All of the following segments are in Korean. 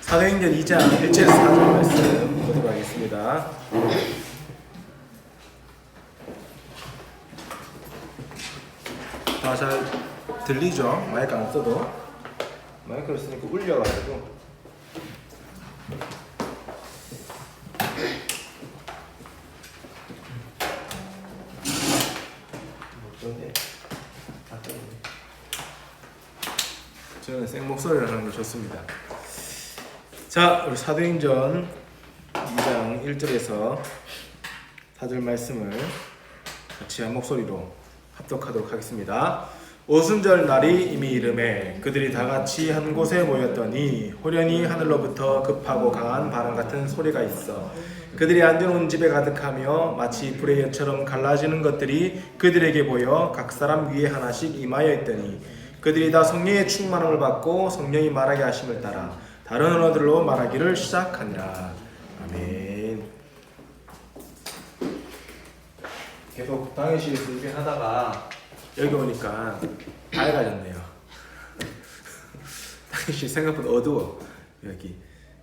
사도행전 2장 1절에서 4절 말씀 보도록 하겠습니다. 다 잘 들리죠? 마이크 안 써도. 마이크를 쓰니까 울려가지고. 저는 생목소리를 하는 게 좋습니다. 자, 우리 사도행전 2장 1절에서 4절 말씀을 같이 한 목소리로 합독하도록 하겠습니다. 오순절 날이 이미 이르매 그들이 다 같이 한 곳에 모였더니 호련히 하늘로부터 급하고 강한 바람 같은 소리가 있어 그들이 앉아놓은 집에 가득하며 마치 불의 엿처럼 갈라지는 것들이 그들에게 보여 각 사람 위에 하나씩 임하여 있더니 그들이 다 성령의 충만함을 받고 성령이 말하게 하심을 따라 다른 언어들로 말하기를 시작하니라. 아멘. 계속 당일실에서 준비하다가 여기 오니까 밝아졌네요. 당일실 생각보다 어두워 여기.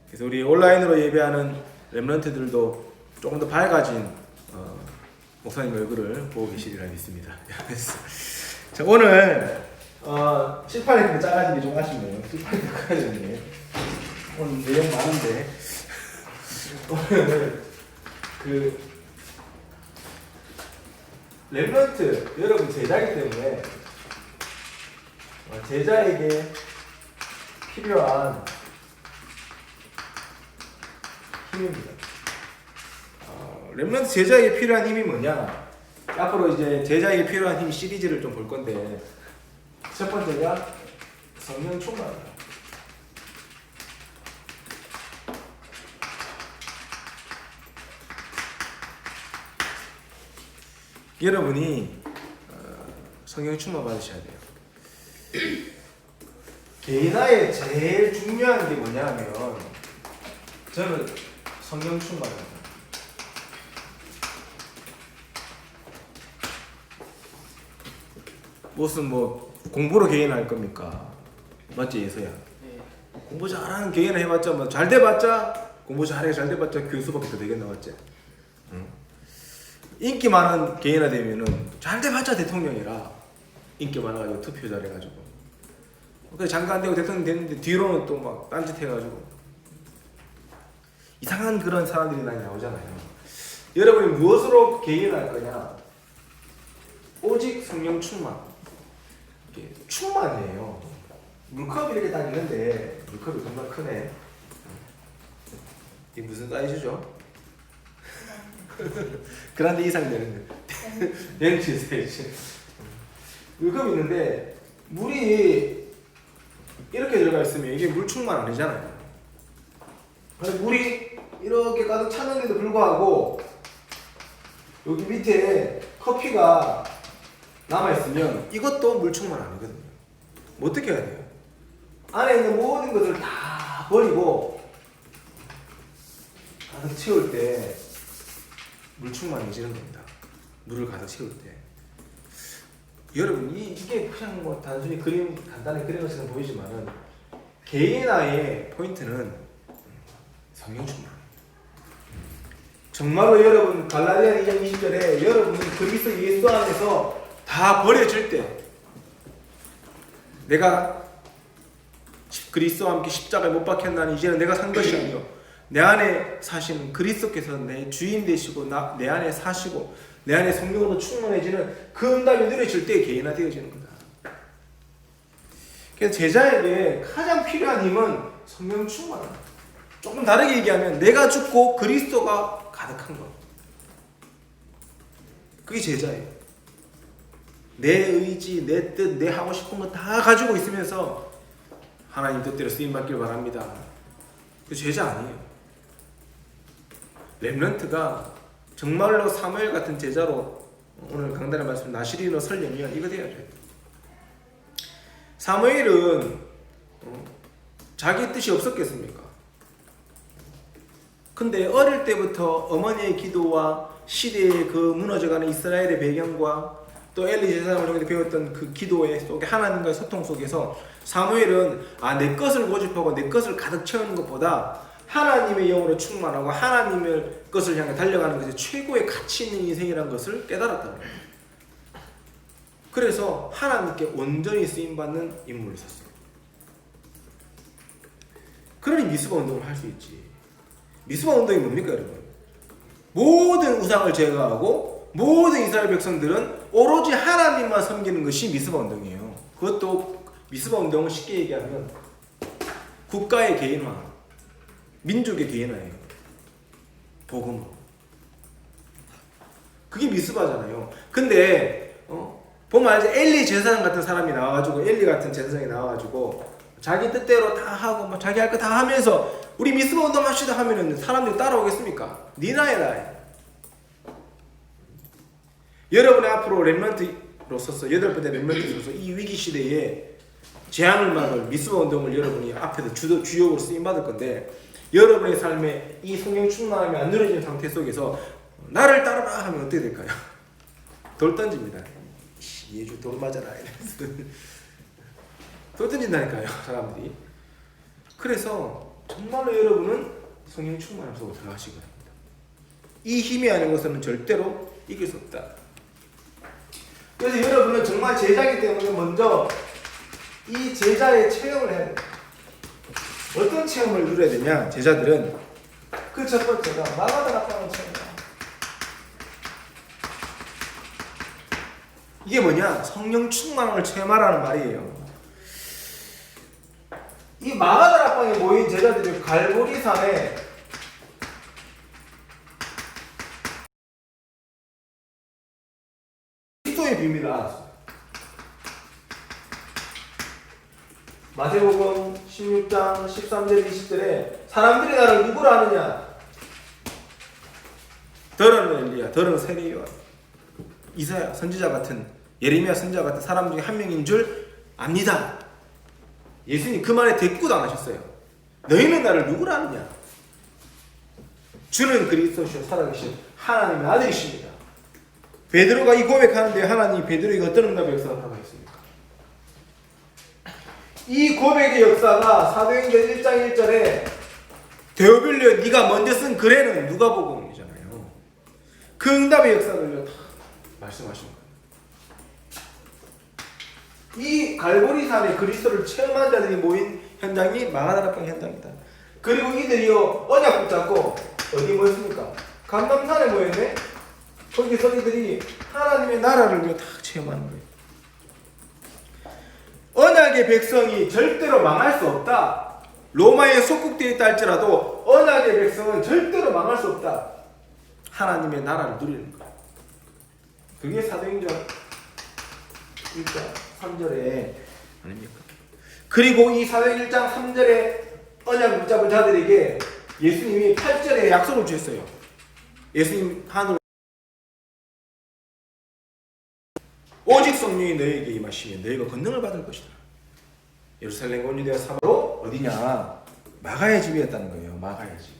그래서 우리 온라인으로 예배하는 렘넌트들도 조금 더 밝아진 목사님 얼굴을 보고 계시리라 믿습니다. 자, 오늘 실판이 근데 작아진 게 좀 아쉽네요. 실판이 더 커졌네. 오늘 내용 많은데 오늘 렘넌트 여러분 제자이기 때문에 제자에게 필요한 힘입니다. 렘넌트 제자에게 필요한 힘이 뭐냐? 앞으로 이제 제자에게 필요한 힘 시리즈를 좀 볼 건데 첫 번째가 성령 충만입니다. 여러분이 성령 충만 받으셔야 돼요. 개인화에 제일 중요한 게 뭐냐면 저는 성령 충만입니다. 무슨 공부로 개인할 겁니까? 맞지 예서야? 네. 공부 잘하는 개인을 해봤자 잘 돼봤자 공부 잘해 잘 돼봤자 교수밖에 더 되겠나 맞지? 응? 인기 많은 개인화 되면은 잘 돼봤자 대통령이라 인기 많아가지고 투표 잘해가지고 그래 장관 되고 대통령 됐는데 뒤로는 또 막 딴짓 해가지고 이상한 그런 사람들이 많이 나오잖아요. 여러분이 무엇으로 개인할 거냐? 오직 성령 충만. 충만이에요. 물컵이 이렇게 딱 있는데 물컵이 정말 크네. 이게 무슨 사이즈죠? 그란데 이상 되는 거. 렌치 사이즈. 물컵이 있는데 물이 이렇게 들어가 있으면 이게 물 충만 아니잖아요. 근데 물이 이렇게 가득 찼는데도 불구하고 여기 밑에 커피가 남아있으면 이것도 물 충만 아니거든요. 뭐 어떻게 해야 돼요? 안에 있는 모든 것을 다 버리고 가득 채울 때 물 충만해지는 겁니다. 물을 가득 채울 때. 여러분 이게 그냥 단순히 간단히 그린 것처럼 보이지만은 개인화의 포인트는 성령 충만. 정말로 여러분 갈라디아 2장 20절에 여러분이 그리스도 예수 안에서 다 버려질 때 내가 그리스도와 함께 십자가에 못 박혔나니 이제는 내가 산 것이 아니요 내 안에 사시는 그리스도께서 내 주인 되시고 내 안에 사시고 내 안에 성령으로 충만해지는 그 응답이 누려질 때 개인화되어지는 거다. 그래서 제자에게 가장 필요한 힘은 성령 충만이다. 조금 다르게 얘기하면 내가 죽고 그리스도가 가득한 것. 그게 제자예요. 내 의지, 내 뜻, 내 하고 싶은 거 다 가지고 있으면서 하나님 뜻대로 쓰임 받길 바랍니다. 그 제자 아니에요. 렘넌트가 정말로 사무엘 같은 제자로 오늘 강단의 말씀 나시린으로 설려면 이거 돼야 돼요. 사무엘은 자기 뜻이 없었겠습니까? 근데 어릴 때부터 어머니의 기도와 시대의 그 무너져가는 이스라엘의 배경과 또 엘리 제사장을 통해 배웠던 그 기도의 속에 하나님과의 소통 속에서 사무엘은 내 것을 고집하고 내 것을 가득 채우는 것보다 하나님의 영으로 충만하고 하나님의 것을 향해 달려가는 것이 최고의 가치 있는 인생이라는 것을 깨달았다는 거예요. 그래서 하나님께 온전히 쓰임받는 인물이 섰어요. 그러니 미스바 운동을 할 수 있지. 미스바 운동이 뭡니까 여러분? 모든 우상을 제거하고 모든 이스라엘 백성들은 오로지 하나님만 섬기는 것이 미스바 운동이에요. 그것도 미스바 운동은 쉽게 얘기하면 국가의 개인화, 민족의 개인화예요. 복음으로. 그게 미스바잖아요. 근데 보면 알지? 엘리 제사장 같은 사람이 나와가지고 엘리 같은 제사장이 나와가지고 자기 뜻대로 다 하고 막 자기 할 거 다 하면서 우리 미스바 운동 합시다 하면은 사람들이 따라오겠습니까? 니나 해라. 여러분의 앞으로 렘넌트로서서 8번째 렘넌트로서 이 위기 시대에 재앙을 막을 미스바 운동을 여러분이 앞에서 주역으로 쓰임받을 건데 여러분의 삶에 이 성령 충만함이 안 누려진 상태 속에서 나를 따르라 하면 어떻게 될까요? 돌 던집니다. 예주 돌 맞아라 이러면서 돌 던진다니까요 사람들이. 그래서 정말로 여러분은 성령 충만함 속으로 들어가시기 바랍니다. 이 힘이 아닌 것은 절대로 이길 수 없다. 그래서 여러분은 정말 제자이기 때문에 먼저 이 제자의 체험을 해야 돼요. 어떤 체험을 누려야 되냐? 제자들은 그 첫 번째가 마가다 낙방을 체험해요. 이게 뭐냐? 성령 충만함을 체험하라는 말이에요. 이 마가다 낙방에 모인 제자들이 갈보리산에 그리스도의 비밀을 알았어요. 마태복음 16장 13절 20절에 사람들이 나를 누구로 아느냐? 더러는 엘리야, 더러는 세례요한, 이사야 선지자 같은, 예레미야 선지자 같은 사람 중에 한 명인 줄 압니다. 예수님 그 말에 대꾸도 안 하셨어요. 너희는 나를 누구로 아느냐? 주는 그리스도시요 살아계신 하나님의 아들이십니다. 베드로가 이 고백하는데 하나님이 베드로에게 어떤 응답의 역사가 나가있습니까? 이 고백의 역사가 사도행전 1장 1절에 데오빌려 네가 먼저 쓴 글에는 누가복음이잖아요. 그 응답의 역사를 다 말씀하신 거예요. 이 갈보리산에 그리스도를 체험한 자들이 모인 현장이 마가다락방 현장이다. 그리고 이들이요 언약 붙잡고 어디 모였습니까? 감람산에 모였네. 거기서 이들이 하나님의 나라를 다 체험하는 거예요. 언약의 백성이 절대로 망할 수 없다. 로마에 속국되어 있다 할지라도 언약의 백성은 절대로 망할 수 없다. 하나님의 나라를 누리는 거예요. 그게 사도행전 1장 3절에 아닙니까? 그리고 이 사도행전 1장 3절에 언약 붙잡은 자들에게 예수님이 8절에 약속을 주셨어요. 예수님 하늘 오직 성령이 너희에게 임하시면 너희가 권능을 받을 것이다. 예루살렘 온 유대와 사마리아 어디냐? 마가의 집이었다는 거예요. 마가의 집.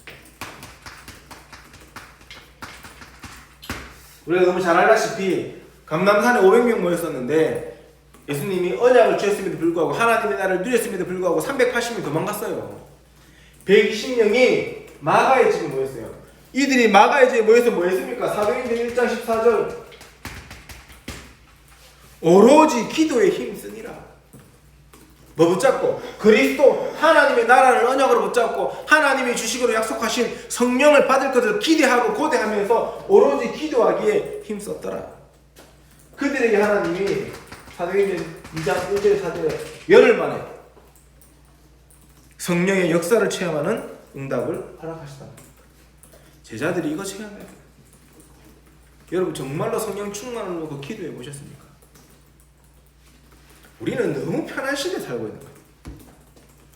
우리가 너무 잘 알다시피 감람산에 500명 모였었는데 예수님이 언약을 주셨음에도 불구하고 하나님의 나라를 누렸음에도 불구하고 380명 도망갔어요. 120명이 마가의 집에 모였어요. 이들이 마가의 집에 모여서 뭐 했습니까? 사도행전 1장 14절 오로지 기도에 힘쓰니라. 뭐 붙잡고? 그리스도 하나님의 나라를 언약으로 붙잡고 하나님이 주시기로 약속하신 성령을 받을 것을 기대하고 고대하면서 오로지 기도하기에 힘썼더라. 그들에게 하나님이 사도행전 2장 1절 4절에 열흘 만에 성령의 역사를 체험하는 응답을 허락하시다. 제자들이 이거 체험해야 돼요. 여러분 정말로 성령 충만을 놓고 기도해 보셨습니까? 우리는 너무 편한 시대에 살고 있는 거예요.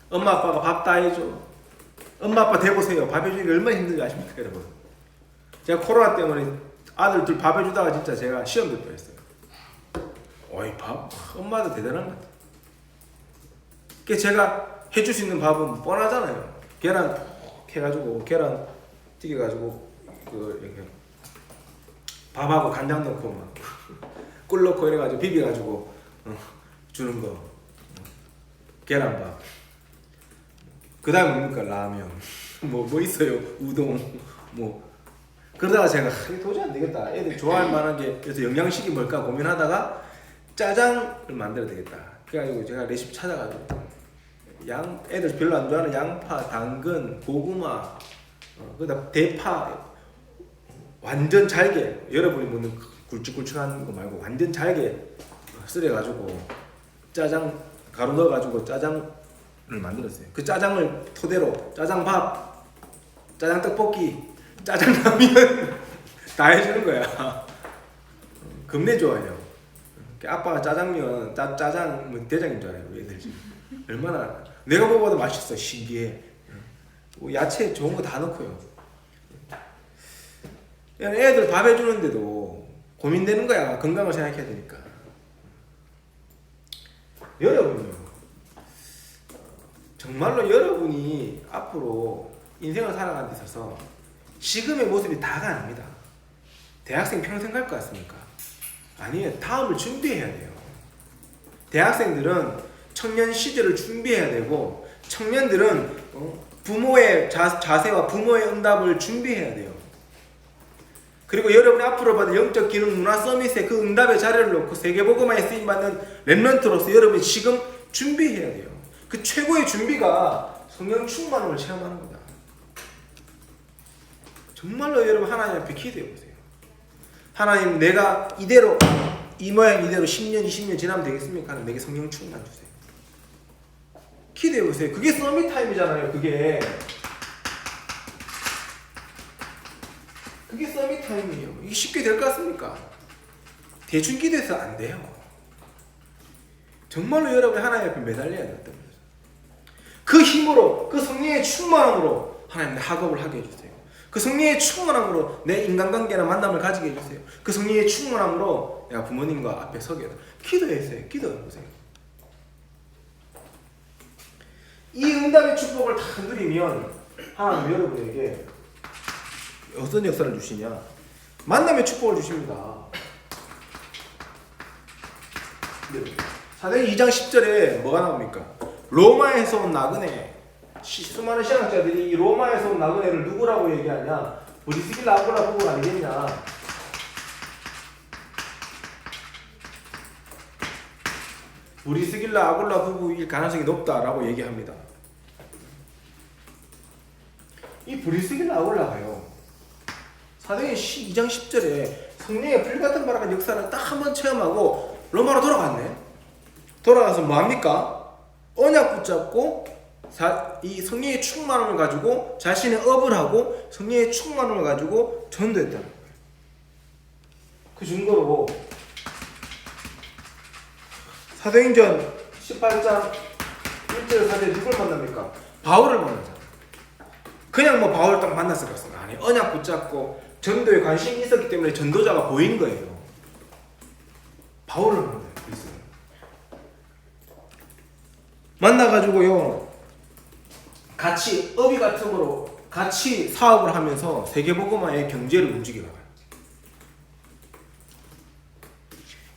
엄마 아빠가 밥 다 해줘. 엄마 아빠 대보세요. 밥 해주기가 얼마나 힘든지 아십니까 여러분? 제가 코로나 때문에 아들 둘 밥 해주다가 진짜 제가 시험 들 뻔했어요. 어이 밥 엄마도 대단한 것 같아요. 그러니까 제가 해줄 수 있는 밥은 뻔하잖아요. 계란 푹 해가지고 계란 튀겨가지고 그 이렇게 밥하고 간장 넣고 막 꿀 넣고 이래가지고 비벼가지고 주는 거. 계란밥. 그 다음에 뭡니까? 라면. 뭐 있어요? 우동. 뭐. 그러다가 제가 이게 도저히 안 되겠다. 애들 좋아할 만한 게 그래서 영양식이 뭘까 고민하다가 짜장을 만들어야 되겠다. 그래가지고 제가 레시피 찾아가지고 애들 별로 안 좋아하는 양파, 당근, 고구마, 그다음 대파, 완전 잘게 여러분이 먹는 굵직굵직한 거 말고 완전 잘게 썰어가지고 짜장 가루 넣어가지고 짜장을 만들었어요. 그 짜장을 토대로 짜장밥, 짜장떡볶이, 짜장라면 다 해주는 거야. 겁내 좋아해요. 아빠가 짜장면, 짜장 뭐 대장인 줄 알아요. 애들 지금 얼마나 내가 먹어도 맛있어. 신기해. 야채 좋은 거 다 넣고요. 애들 밥 해주는데도 고민되는 거야. 건강을 생각해야 되니까. 여러분요, 정말로 여러분이 앞으로 인생을 살아가는 데 있어서 지금의 모습이 다가 아닙니다. 대학생 평생 갈 것 같습니까? 아니에요. 다음을 준비해야 돼요. 대학생들은 청년 시절을 준비해야 되고 청년들은 부모의 자세와 부모의 응답을 준비해야 돼요. 그리고 여러분이 앞으로 받을 영적 기능 문화 서밋의 그 응답의 자리를 놓고 세계복음화에 쓰임받는 렘넌트로서 여러분이 지금 준비해야 돼요. 그 최고의 준비가 성령 충만함을 체험하는 거다. 정말로 여러분 하나님 앞에 기도해 보세요. 하나님, 내가 이대로 이 모양 이대로 10년 20년 지나면 되겠습니까? 내게 성령 충만 주세요. 기도해 보세요. 그게 서밋 타임이잖아요. 그게 서밋 타임이에요. 이게 쉽게 될 것 같습니까? 대충 기도해서 안 돼요. 정말로 여러분이 하나님 앞에 매달려야 된다. 그 힘으로, 그 성령의 충만함으로 하나님 내 학업을 하게 해주세요. 그 성령의 충만함으로 내 인간관계나 만남을 가지게 해주세요. 그 성령의 충만함으로 내가 부모님과 앞에 서게 해요. 기도했어요. 기도해보세요. 이 응답의 축복을 다 누리면 하나님 여러분에게 어떤 역사를 주시냐? 만남의 축복을 주십니다. 사도행 2장 10절에 뭐가 나옵니까? 로마에서 온 나그네. 수많은 신학자들이 이 로마에서 온 나그네를 누구라고 얘기하냐? 브리스길라 아굴라 부부가 아니겠냐? 브리스길라 아굴라 부부일 가능성이 높다라고 얘기합니다. 이 브리스길라 아굴라가요, 사도행 2장 10절에 성령의 불같은 바람의 역사를 딱 한번 체험하고 로마로 돌아갔네. 돌아가서 뭐합니까? 언약 붙잡고 이 성령의 충만함을 가지고 자신의 업을 하고 성령의 충만함을 가지고 전도했다는 거예요. 그 증거로 사도행전 18장 1절 4절에 누굴 만납니까? 바울을 만나잖아요. 그냥 뭐 바울 딱 만났을 것 같습니다. 아니, 언약 붙잡고 전도에 관심이 있었기 때문에 전도자가 보인 거예요. 바울을 만나요. 만나가지고요, 같이 업이 같음으로 같이 사업을 하면서 세계복음화의 경제를 움직여 나가요.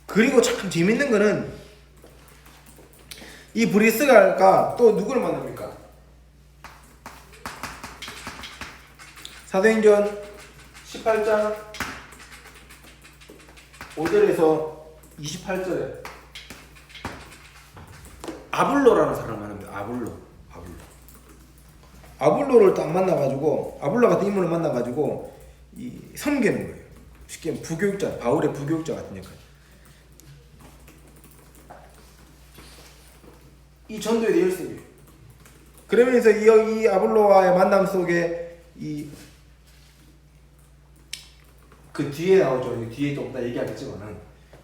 그리고 참 재밌는 거는 이 브리스가가 또 누구를 만납니까? 사도행전 18장 5절에서 28절에 아블로라는 사람을 만납니다. 아블로를 딱 만나가지고, 아블로 같은 인물을 만나가지고 섬기는 거예요. 쉽게 말하면 부교육자, 바울의 부교육자 같은 역할. 이 전도에 대해 열심히. 그러면서 이 아블로와의 만남 속에 그 뒤에 나오죠. 뒤에 좀 이따 얘기하겠지만은,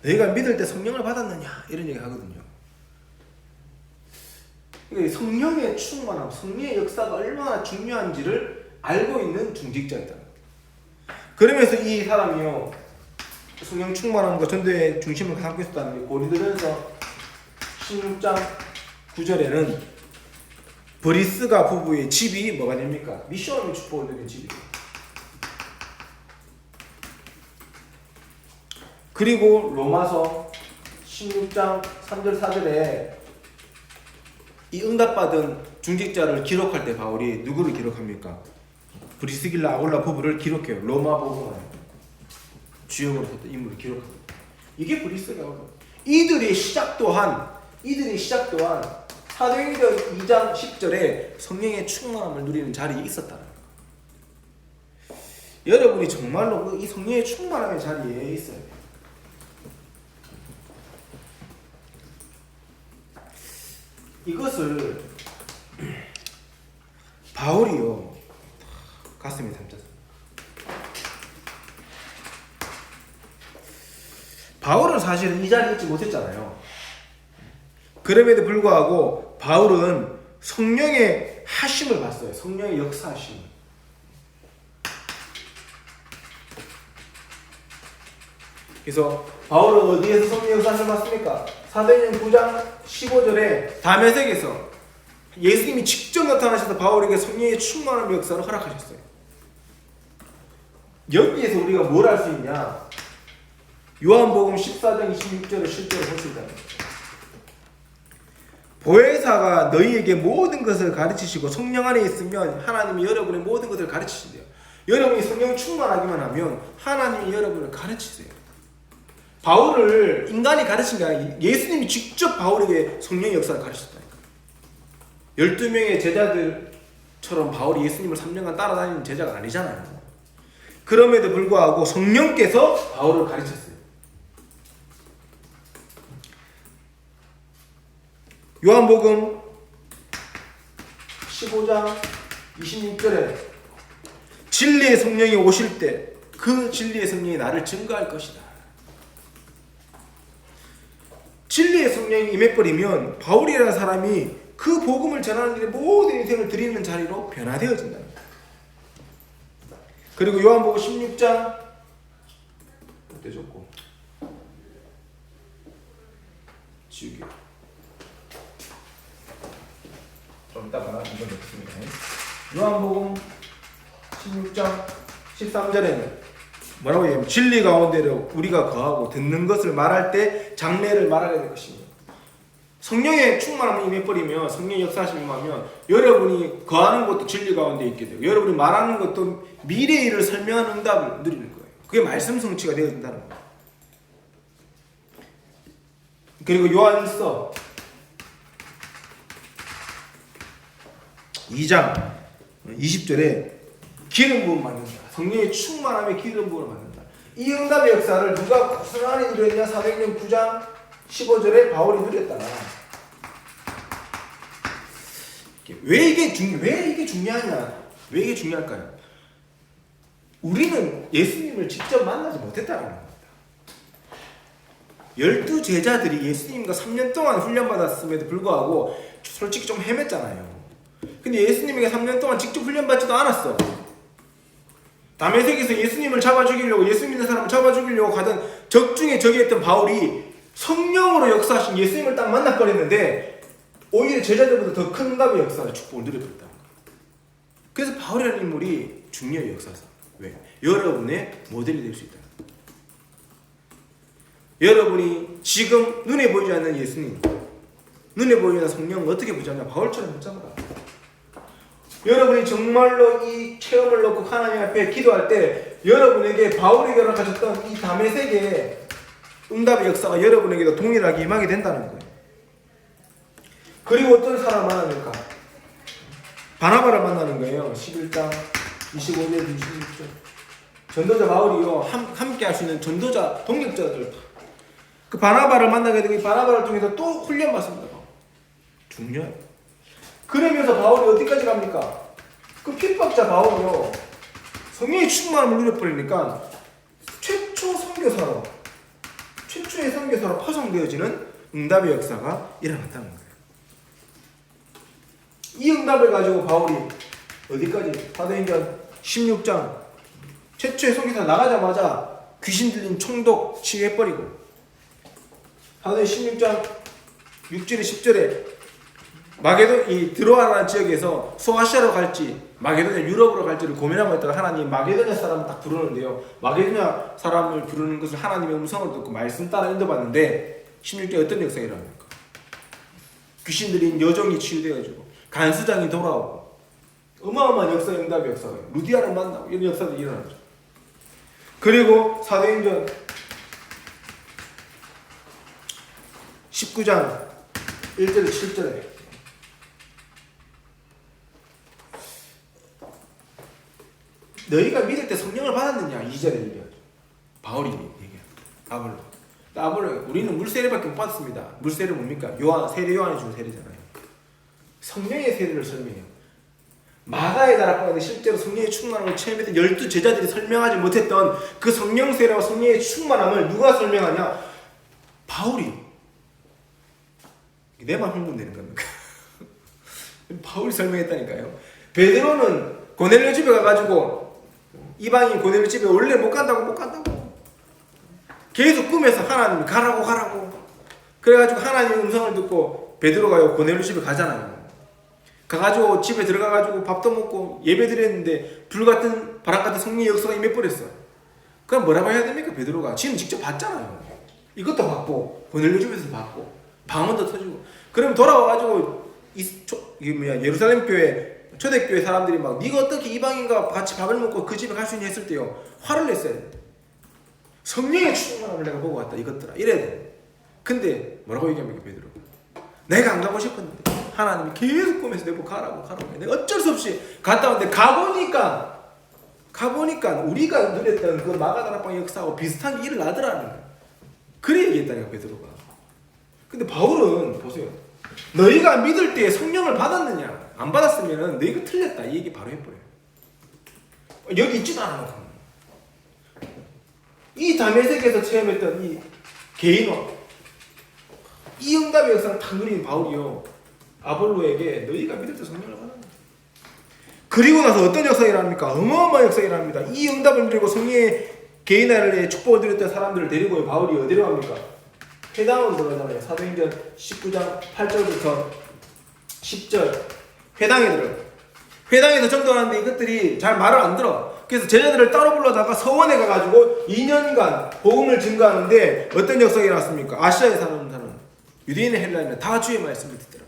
너희가 믿을 때 성령을 받았느냐 이런 얘기 하거든요. 성령의 충만함, 성령의 역사가 얼마나 중요한지를 알고 있는 중직자이다. 그러면서 이 사람이요, 성령 충만함과 전도의 중심을 삼고 있었다는 게 고린도전서 16장 9절에는 브리스가 부부의 집이 뭐가 됩니까? 미션의 축복을 누린 집이에요. 그리고 로마서 16장 3절 4절에 이 응답받은 중직자를 기록할 때 바울이 누구를 기록합니까? 브리스길라 아굴라 부부를 기록해요. 로마 복음을 주역으로 썼던 인물을 기록합니다. 이게 브리스길라 아굴라. 이들의 시작 또한 사도행전 2장 10절에 성령의 충만함을 누리는 자리에 있었다는 거예요. 여러분이 정말로 이 성령의 충만함의 자리에 있어야 돼요. 이것을 바울이요 가슴에 담았어요. 바울은 사실은 이 자리에 있지 못했잖아요. 그럼에도 불구하고 바울은 성령의 하심을 봤어요. 성령의 역사하심을. 그래서 바울은 어디에서 성령의 역사하심을 봤습니까? 사도행전 9장 15절에 다메섹에서 예수님이 직접 나타나셔서 바울에게 성령의 충만한 역사를 허락하셨어요. 여기에서 우리가 뭘 할 수 있냐? 요한복음 14장 26절을 실제로 볼 수 있다는 거죠. 보혜사가 너희에게 모든 것을 가르치시고 성령 안에 있으면 하나님이 여러분의 모든 것을 가르치신대요. 여러분이 성령 충만하기만 하면 하나님이 여러분을 가르치세요. 바울을 인간이 가르친 게 아니라 예수님이 직접 바울에게 성령의 역사를 가르치셨다니까. 12명의 제자들처럼 바울이 예수님을 3년간 따라다니는 제자가 아니잖아요. 그럼에도 불구하고 성령께서 바울을 가르쳤어요. 요한복음 15장 26절에 진리의 성령이 오실 때 그 진리의 성령이 나를 증거할 것이다. 진리의 성령이 임해버리면 바울이라는 사람이 그 복음을 전하는 일에 모든 인생을 드리는 자리로 변화되어진다. 그리고 요한복음 16장 어때 좋고 지우개 좀 이따가 이거 넣겠습니다. 요한복음 16장 13절에는 뭐라고 얘기하면 진리 가운데로 우리가 거하고 듣는 것을 말할 때 장래를 말하게 될 것입니다. 성령의 충만함이 임해버리면 성령의 역사하심이 임하면 여러분이 거하는 것도 진리 가운데 있게 되고 여러분이 말하는 것도 미래의 일을 설명하는 응답을 누리는 거예요. 그게 말씀 성취가 되어야 된다는 거예요. 그리고 요한일서 2장 20절에 기름 부음 받는다. 성령의 충만함에 기름 부음을 받는다. 이 응답의 역사를 누가 고스란히 누렸냐? 사도행전 9장 15절에 바울이 누렸다. 왜 이게 중요하냐? 왜 이게 중요할까요? 우리는 예수님을 직접 만나지 못했다는 겁니다. 12제자들이 예수님과 3년 동안 훈련받았음에도 불구하고 솔직히 좀 헤맸잖아요. 근데 예수님에게 3년 동안 직접 훈련받지도 않았어. 다메섹에서 예수님을 잡아 죽이려고, 예수 믿는 사람을 잡아 죽이려고 가던 적 중에 적이었던 바울이 성령으로 역사하신 예수님을 딱 만나버렸는데 오히려 제자들보다 더 큰 응답의 역사를 축복을 누려버렸다. 그래서 바울이라는 인물이 중요한 역사사. 왜? 여러분의 모델이 될 수 있다. 여러분이 지금 눈에 보이지 않는 예수님, 눈에 보이지 않는 성령을 어떻게 붙잡냐? 바울처럼 붙잡아라. 여러분이 정말로 이 체험을 놓고 하나님 앞에 기도할 때 여러분에게 바울이 허락하셨던 이 다메섹의 응답의 역사가 여러분에게도 동일하게 임하게 된다는 거예요. 그리고 어떤 사람을 만납니까? 바나바를 만나는 거예요. 11장 25절 26절. 전도자 바울이요 함께 할 수 있는 전도자 동력자들, 그 바나바를 만나게 되고 이 바나바를 통해서 또 훈련받습니다. 중요해요. 그러면서 바울이 어디까지 갑니까? 그 핍박자 바울이요 성령의 충만함을 누려버리니까 최초의 선교사로 파송되어지는 응답의 역사가 일어났다는 거예요. 이 응답을 가지고 바울이 어디까지? 사도행전 16장 최초의 선교사 나가자마자 귀신 들린 총독 치유해버리고, 사도행전 16장 6절에 10절에 마게돈 이 드로아라는 지역에서 소아시아로 갈지 마게도냐 유럽으로 갈지를 고민하고 있다가 하나님 마게도냐 사람을 딱 부르는데요. 마게도냐 사람을 부르는 것을 하나님의 음성을 듣고 말씀 따라 인도받는데 16절에 어떤 역사가 일어납니까? 귀신들인 여종이 치유되어지고 간수장이 돌아오고 어마어마한 역사 응답의 역사가 루디아를 만나고 이런 역사도 일어나죠. 그리고 사도행전 19장 1절에 7절에 너희가 믿을 때 성령을 받았느냐 2절에 얘기하죠. 바울이 얘기해요. 아볼로 우리는 물세례밖에 못 받았습니다. 물세례 뭡니까? 세례 요한이 준 세례잖아요. 성령의 세례를 설명해요. 마가의 다락방인데 실제로 성령의 충만함을 체험했던 12제자들이 설명하지 못했던 그 성령 세례와 성령의 충만함을 누가 설명하냐? 바울이. 내만 흥분되는 겁니까? 바울이 설명했다니까요. 베드로는 고넬료 집에 가가지고 이방인 고넬료 집에 원래 못 간다고 계속 꿈에서 하나님이 가라고 그래가지고 하나님의 음성을 듣고 베드로가 고넬료 집에 가잖아요. 가가지고 집에 들어가가지고 밥도 먹고 예배 드렸는데 불같은 바람같은 성령의 역사가 임해버렸어. 그럼 뭐라고 해야 됩니까? 베드로가 지금 직접 봤잖아요. 이것도 받고 고넬료 집에서 받고 방언도 터지고 그럼 돌아와가지고 예루살렘 교회 초대교회 사람들이 막 네가 어떻게 이방인과 같이 밥을 먹고 그 집에 갈 수 있냐 했을 때요 화를 냈어요. 성령의 충만함을 내가 보고 왔다 이것들아 이래야 돼. 근데 뭐라고 얘기합니까? 베드로 내가 안 가고 싶었는데 하나님이 계속 꿈에서 내보고 가라고 내가 어쩔 수 없이 갔다 왔는데 가보니까 우리가 누렸던 그 마가다락방의 역사하고 비슷한 게 일어나더라는 거야. 그래 얘기했다니까 베드로가. 근데 바울은 보세요. 너희가 믿을 때 성령을 받았느냐 안 받았으면 너희가 틀렸다 이 얘기 바로 해버려요. 여기 있지도 않아. 이 다메섹에서 체험했던 이 개인화 이 응답의 역사를 다 누린 바울이요 아볼로에게 너희가 믿을 때 성령을 받았느냐. 그리고 나서 어떤 역사가 일어납니까? 어마어마한 역사가 일어납니다. 이 응답을 누리고 성령의 개인화를 축복을 드렸던 사람들을 데리고 바울이 어디로 갑니까? 회당으로 들어가잖아요. 사도행전 19장 8절부터 10절 회당에 들어가요. 회당에서 전도하는데 이것들이 잘 말을 안 들어. 그래서 제자들을 따로 불러다가 서원에 가가지고 2년간 복음을 증거하는데 어떤 역사가 일어났습니까? 아시아에 사는 유대인의 헬라인은 다 주의 말씀을 듣더라.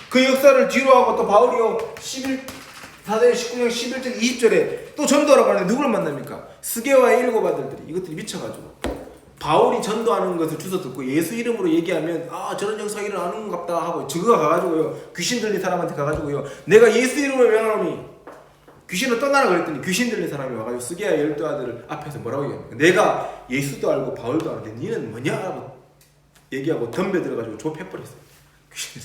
그 역사를 뒤로 하고 또 바울이요 사도행전 19장 11절 20절에 또 전도하러 가는데 누구를 만납니까? 스게와의 7 아들들이 이것들이 미쳐가지고 바울이 전도하는 것을 주워 듣고 예수 이름으로 얘기하면 저런 역사가 일어나는 것 같다 하고 저거가 가가지고요 귀신 들린 사람한테 가가지고요 내가 예수 이름으로 명하노니 귀신을 떠나라 그랬더니 귀신 들린 사람이 와가지고 스게아의 12 아들 앞에서 뭐라고 얘기합니까? 내가 예수도 알고 바울도 알는데 니는 뭐냐 하고 얘기하고 덤벼들어가지고 좁혀버렸어요. 귀신이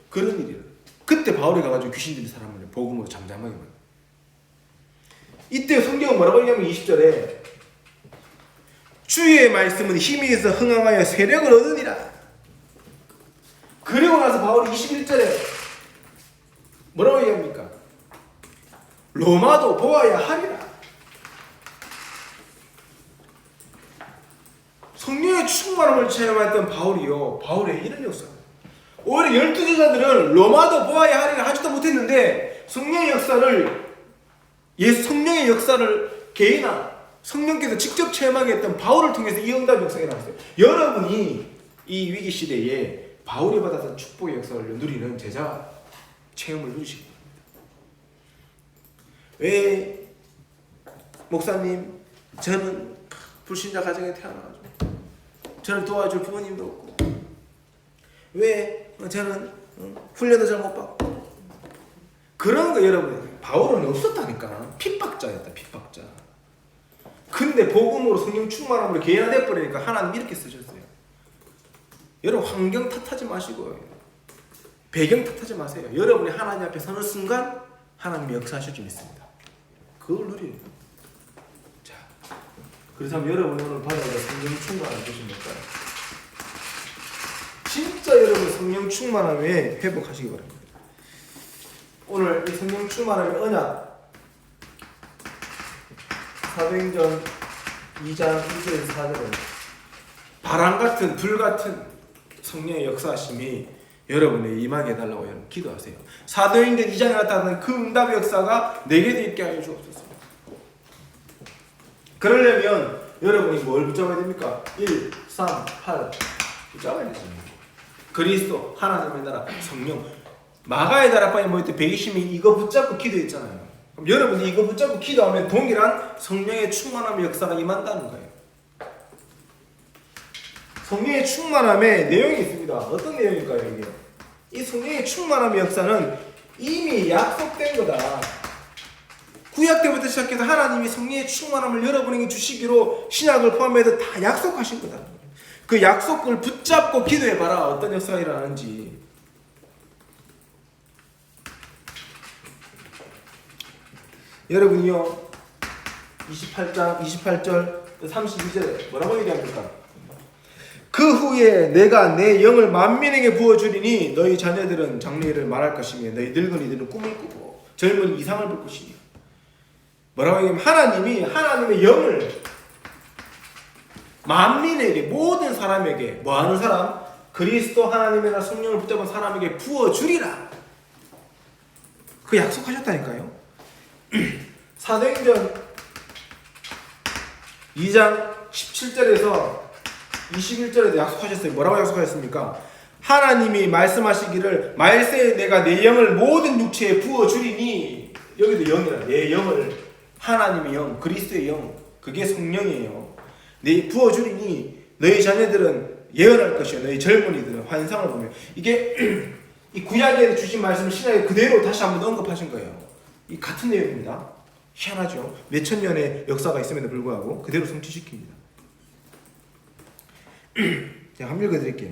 그런 일이에요. 그때 바울이 가가지고 귀신 들린 사람을 복음으로 잠잠하게 만들어요. 이때 성경은 뭐라고 얘기하면 20절에 주의 말씀은 힘이 있어 흥황하여 세력을 얻으니라. 그리고 나서 바울이 21절에 뭐라고 얘기합니까? 로마도 보아야 하리라. 성령의 충만함을 체험했던 바울의 이런 역사. 오히려 12제자들은 로마도 보아야 하리라 하지도 못했는데 성령의 역사를 개인화 성령께서 직접 체험하게 했던 바울을 통해서 이 응답 역사가 나왔어요. 여러분이 이 위기 시대에 바울이 받았던 축복의 역사를 누리는 제자 체험을 누리시기 바랍니다. 왜 목사님 저는 불신자 가정에 태어나가지고 저를 도와줄 부모님도 없고 왜 저는 훈련도 잘 못 받고 그런 거 여러분 바울은 없었다니까. 핍박자였다. 핍박자. 근데 복음으로 성령 충만함으로 개인화돼 버리니까 하나님 이렇게 쓰셨어요. 여러분 환경 탓하지 마시고 배경 탓하지 마세요. 여러분이 하나님 앞에 서는 순간 하나님이 역사하실 줄 믿습니다. 그걸 누려요. 자, 그렇다면 여러분 오늘 받아야 될 성령 충만함 보시면 될까요? 진짜 여러분 성령 충만함에 회복하시기 바랍니다. 오늘 이 성령 충만함의 언약 사도행전 2장 1절에서 4절은 바람 같은 불 같은 성령의 역사하심이 여러분에게 임하게 해달라고 여러분 기도하세요. 사도행전 2장에 나타나는 그 응답의 역사가 내게도 있게 하여 주옵소서. 그러려면 여러분이 뭘 붙잡아야 됩니까? 1, 3, 8 붙잡아야 되죠. 그리스도, 하나님의 나라, 성령. 마가의 다락방에 모일 때 120명이 이거 붙잡고 기도했잖아요. 그럼 여러분이 이거 붙잡고 기도하면 동일한 성령의 충만함의 역사가 임한다는 거예요. 성령의 충만함의 내용이 있습니다. 어떤 내용일까요, 이게? 이 성령의 충만함의 역사는 이미 약속된 거다. 구약 때부터 시작해서 하나님이 성령의 충만함을 여러분에게 주시기로 신약을 포함해서 다 약속하신 거다. 그 약속을 붙잡고 기도해봐라. 어떤 역사가 일어나는지. 여러분이요, 28절 32절에 뭐라고 얘기합니까? 그 후에 내가 내 영을 만민에게 부어주리니 너희 자녀들은 장래일을 말할 것이며 너희 늙은이들은 꿈을 꾸고 젊은 이상을 볼 것이니. 뭐라고 얘기하면 하나님이 하나님의 영을 만민에게, 모든 사람에게, 뭐하는 사람? 그리스도 하나님이나 성령을 붙잡은 사람에게 부어주리라. 그 약속하셨다니까요. 사도행전 2장 17절에서 21절에도 약속하셨어요. 뭐라고 약속하셨습니까? 하나님이 말씀하시기를 말세에 내가 내 영을 모든 육체에 부어주리니. 여기도 영이라, 내 영을, 하나님의 영, 그리스도의 영, 그게 성령이에요. 내 부어주리니 너희 자녀들은 예언할 것이요 너희 젊은이들은 환상을 보며. 이게 이 구약에 주신 말씀을 신약에 그대로 다시 한번 언급하신 거예요. 이 같은 내용입니다. 희한하죠. 몇천 년의 역사가 있음에도 불구하고 그대로 성취시킵니다. 제가 한번 읽어드릴게요.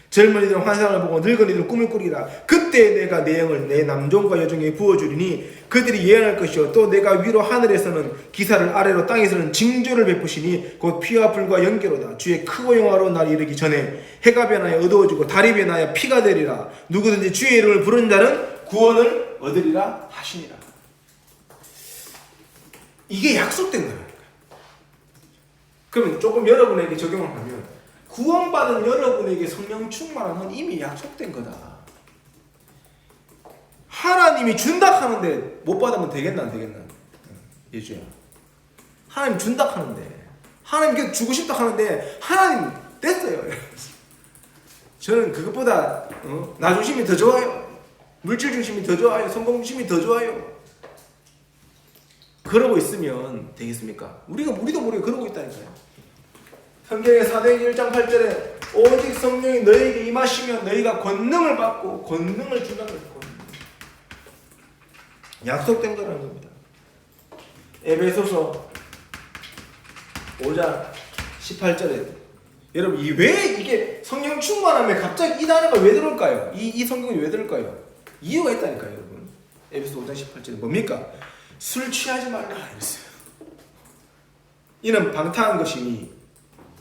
젊은이들은 환상을 보고 늙은이들은 꿈을 꾸리라. 그때 내가 내 영을 내 남종과 여종에게 부어주리니 그들이 예언할 것이요 또 내가 위로 하늘에서는 기사를 아래로 땅에서는 징조를 베푸시니 곧 피와 불과 연기로다. 주의 크고 영화로운 날이 이르기 전에 해가 변하여 어두워지고 달이 변하여 피가 되리라. 누구든지 주의 이름을 부르는 자는 구원을 얻으리라 하시니라. 이게 약속된 거예요. 그럼 조금 여러분에게 적용을 하면 구원받은 여러분에게 성령 충만함은 이미 약속된 거다. 하나님이 준다 하는데 못 받으면 되겠나 안 되겠나? 예주야. 하나님 준다 하는데, 하나님 계속 주고 싶다 하는데 하나님 됐어요. 저는 그것보다 나 중심이 더 좋아요. 물질 중심이 더 좋아요. 성공 중심이 더 좋아요. 그러고 있으면 되겠습니까? 우리도 모르게 그러고 있다니까요. 성경의 사도행전 1장 8절에 오직 성령이 너희에게 임하시면 너희가 권능을 받고 권능을 준다는 거예요. 약속된 거라는 겁니다. 에베소서 5장 18절에 여러분 왜 이게 성령 충만함에 갑자기 이 단어가 왜 들어올까요? 이 성경이 왜 들어올까요? 이유가 있다니까요, 여러분. 에베소 5장 18절에 뭡니까? 술 취하지 말라 이랬어요. 이는 방탕한 것이니.